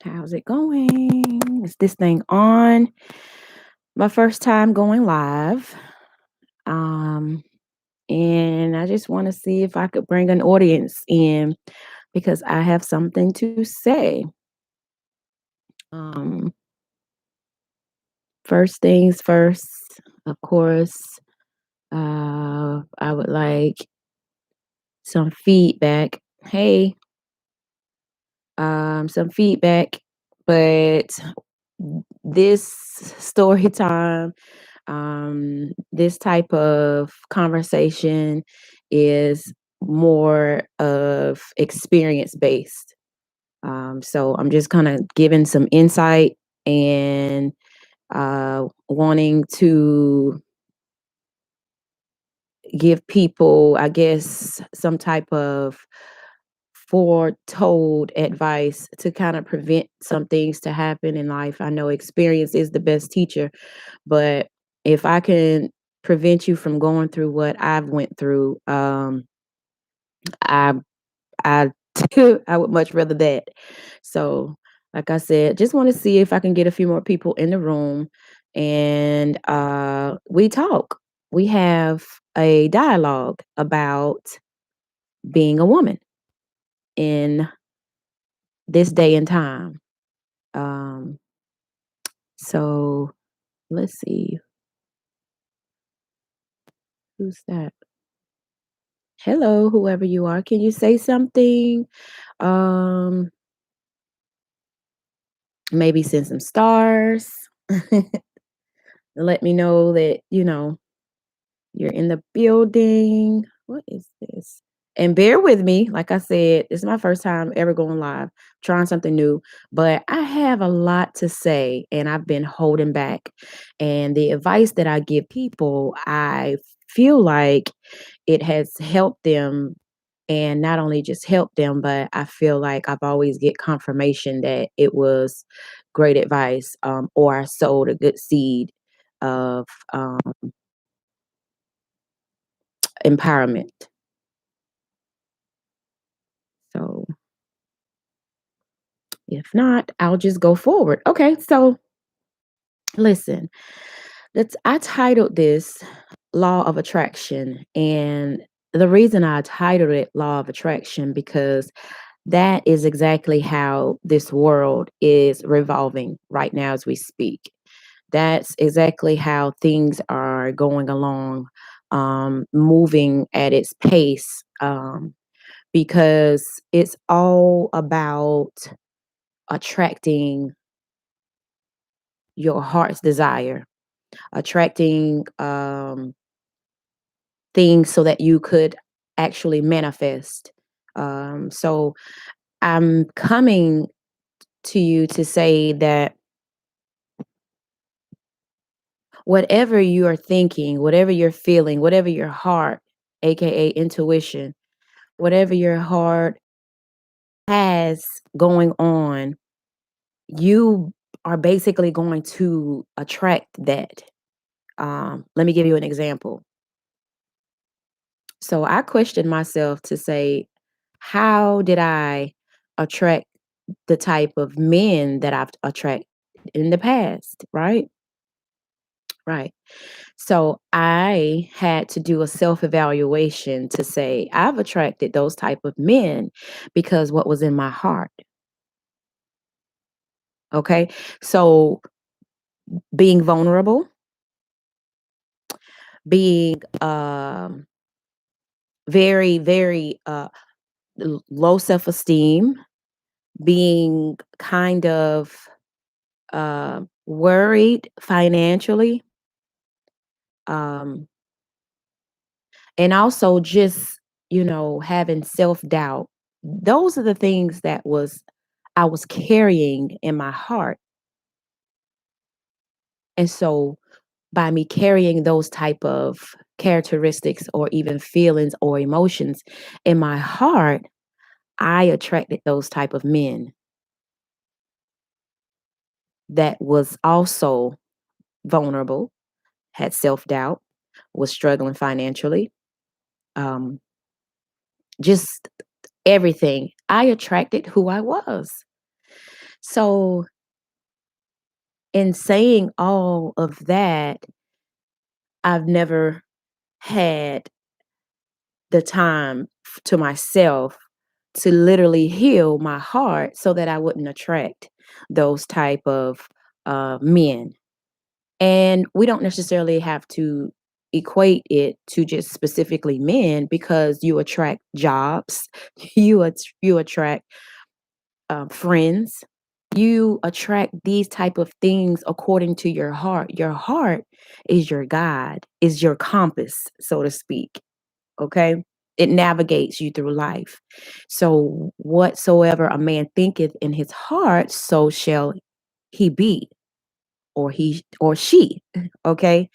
How's it going? Is this thing on? My first time going live. Um, and I just want to see if I could bring an audience in because I have something to say. Um, First things first, of course, I would like some feedback. Hey, some feedback, but this story time, this type of conversation is more of experience based. So I'm just kind of giving some insight and wanting to give people, I guess, some type of foretold advice to kind of prevent some things to happen in life. I know experience is the best teacher, but if I can prevent you from going through what I've went through, I I I would much rather that. So, like I said, just want to see if I can get a few more people in the room and we talk. We have a dialogue about being a woman in this day and time. Um, so let's see, who's that? Hello, whoever you are. Can you say something? Um, Maybe send some stars. Let me know that, you're in the building. What is this? And bear with me. Like I said, it's my first time ever going live, trying something new. But I have a lot to say and I've been holding back. And the advice that I give people, I feel like it has helped them, and not only just helped them, but I feel like I've always get confirmation that it was great advice, or I sowed a good seed of empowerment. So if not, I'll just go forward. Okay, so listen, that's I titled this Law of Attraction. And the reason I titled it Law of Attraction because that is exactly how this world is revolving right now as we speak. That's exactly how things are going along, moving at its pace, because it's all about attracting your heart's desire, attracting things so that you could actually manifest. So I'm coming to you to say that whatever you are thinking, whatever you're feeling, whatever your heart, aka intuition, whatever your heart has going on, you are basically going to attract that. Let me give you an example. So I questioned myself to say, how did I attract the type of men that I've attracted in the past? Right? Right. So I had to do a self-evaluation to say I've attracted those type of men because what was in my heart. Okay. So being vulnerable, being very, very low self-esteem, being kind of worried financially, um, and also just having self-doubt. Those are the things that was I was carrying in my heart. And so by me carrying those type of characteristics or even feelings or emotions in my heart, I attracted those type of men that was also vulnerable, had self-doubt, was struggling financially, um, just everything. I attracted who I was. So, in saying all of that, I've never had the time to myself to literally heal my heart so that I wouldn't attract those type of men. And we don't necessarily have to equate it to just specifically men because you attract jobs, you attract friends, you attract these type of things according to your heart. Your heart is your guide, is your compass, so to speak. Okay, it navigates you through life. So whatsoever a man thinketh in his heart, so shall he be, or he or she. Okay,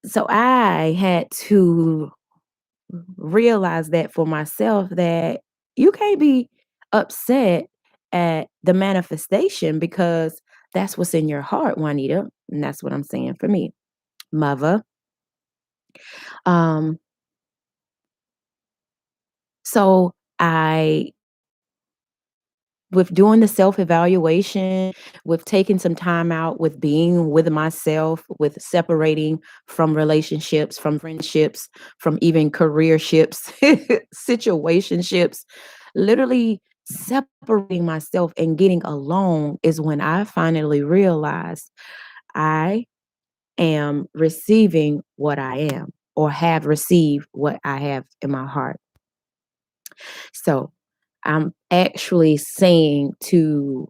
so I had to realize that for myself, that you can't be upset at the manifestation because that's what's in your heart, Juanita. And that's what I'm saying for me, mother. Um, so I with doing the self-evaluation, with taking some time out, with being with myself, with separating from relationships, from friendships, from even careerships, situationships, literally separating myself and getting alone is when I finally realized I am receiving what I am or have received what I have in my heart. So I'm actually saying to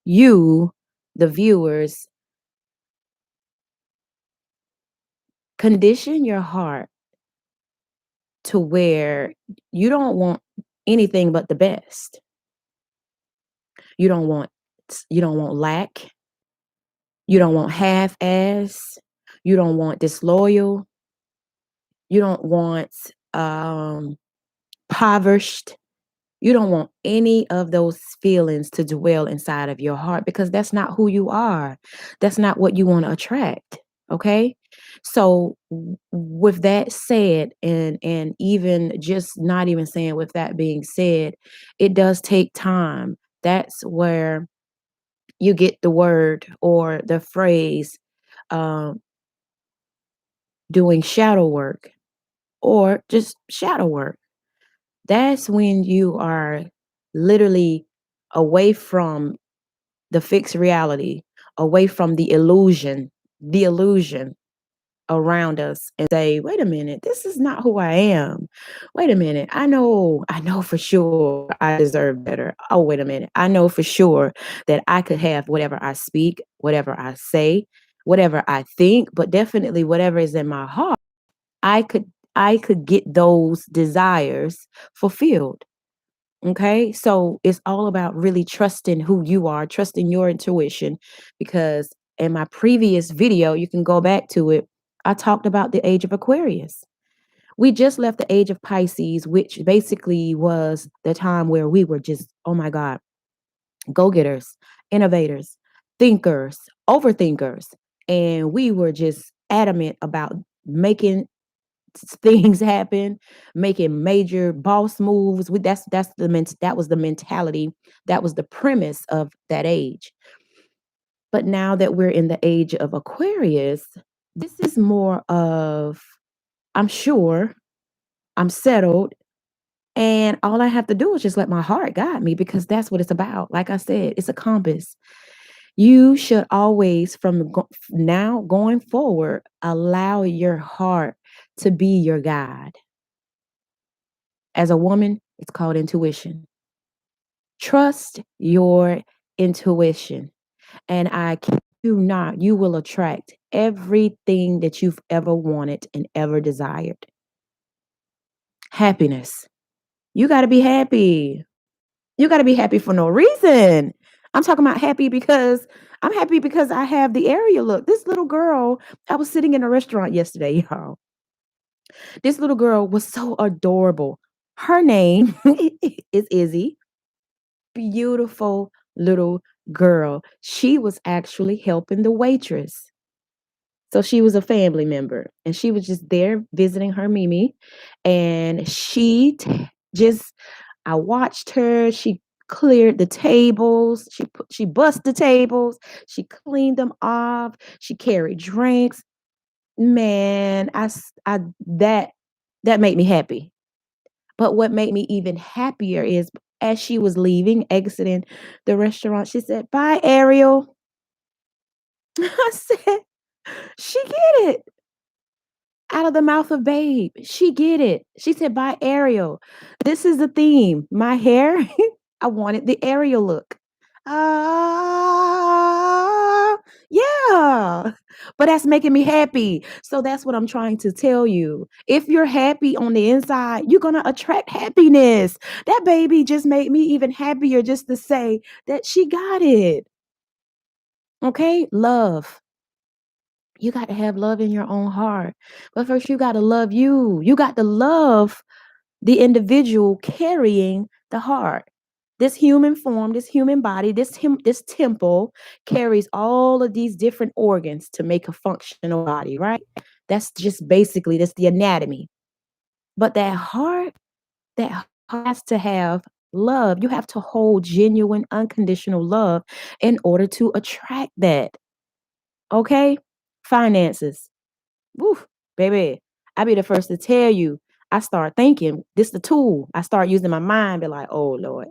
you, the viewers, condition your heart to where you don't want anything but the best. You don't want you don't want lack, you don't want half-ass, you don't want disloyal, you don't want impoverished. You don't want any of those feelings to dwell inside of your heart because that's not who you are. That's not what you want to attract. Okay. So with that said, and even just not even saying with that being said, it does take time. That's where you get the word or the phrase um, doing shadow work or just shadow work. That's when you are literally away from the fixed reality, away from the illusion around us and say, wait a minute, this is not who I am. Wait a minute. I know for sure I deserve better. Oh, wait a minute. I know for sure that I could have whatever I speak, whatever I say, whatever I think, but definitely whatever is in my heart, I could I could get those desires fulfilled. Okay. So it's all about really trusting who you are, trusting your intuition. Because in my previous video, you can go back to it. I talked about the age of Aquarius. We just left the age of Pisces, which basically was the time where we were just, oh my God, go getters, innovators, thinkers, overthinkers. And we were just adamant about making things happen, making major boss moves. That was the mentality, that was the premise of that age. But now that we're in the age of Aquarius, this is more of I'm sure, I'm settled, and all I have to do is just let my heart guide me because that's what it's about. Like I said, it's a compass. You should always, now going forward, allow your heart to be your guide. As a woman, it's called intuition. Trust your intuition. And I kid you not, you will attract everything that you've ever wanted and ever desired. Happiness. You got to be happy. You got to be happy for no reason. I'm talking about happy because I'm happy because I have the area look. This little girl, I was sitting in a restaurant yesterday, y'all. This little girl was so adorable. Her name is Izzy. Beautiful little girl. She was actually helping the waitress. So she was a family member and she was just there visiting her Mimi. And just, I watched her. She cleared the tables, she bust the tables, she cleaned them off, she carried drinks. Man, I that made me happy. But what made me even happier is as she was leaving, exiting the restaurant, she said, "Bye, Ariel." I said, "She get it." Out of the mouth of babe. She get it. She said, "Bye, Ariel." This is the theme. My hair, I wanted the Ariel look. Ah, yeah. But that's making me happy. So that's what I'm trying to tell you. If you're happy on the inside, you're gonna attract happiness. That baby just made me even happier just to say that she got it. Okay? Love. You got to have love in your own heart. But first, you got to love you. You got to love the individual carrying the heart. This human form, this human body, this temple carries all of these different organs to make a functional body, right? That's just basically that's the anatomy. But that heart has to have love. You have to hold genuine, unconditional love in order to attract that. Okay? Finances. Woo, baby, I be the first to tell you. I start thinking this the tool. I start using my mind, be like, oh Lord,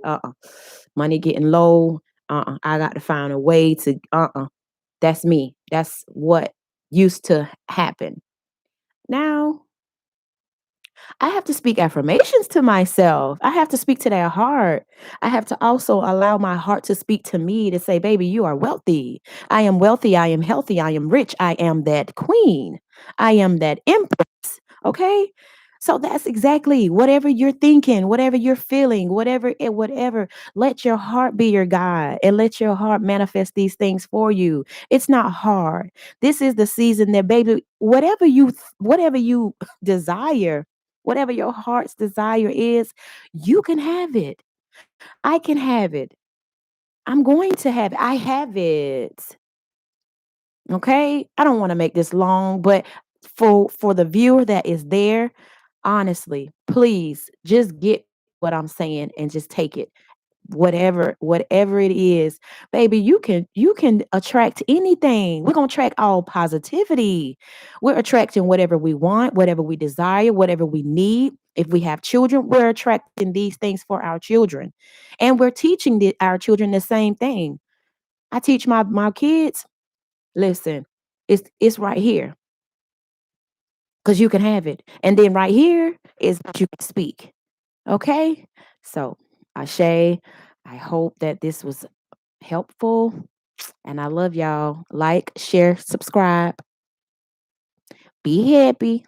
money getting low. I got to find a way to That's me. That's what used to happen. Now I have to speak affirmations to myself. I have to speak to that heart. I have to also allow my heart to speak to me to say, baby, you are wealthy. I am wealthy. I am healthy. I am rich. I am that queen. I am that empress. Okay. So that's exactly whatever you're thinking, whatever you're feeling, whatever, let your heart be your guide and let your heart manifest these things for you. It's not hard. This is the season that baby, whatever you desire, whatever your heart's desire is, you can have it. I can have it. I'm going to have it. I have it. Okay? I don't want to make this long, but for the viewer that is there, honestly, please just get what I'm saying and just take it. Whatever it is, baby, you can attract anything. We're going to attract all positivity. We're attracting whatever we want, whatever we desire, whatever we need. If we have children, we're attracting these things for our children, and we're teaching our children the same thing. I teach my kids, listen, it's right here because you can have it, and then right here is what you can speak. Okay, so Ashe, I hope that this was helpful. And I love y'all. Like, share, subscribe. Be happy.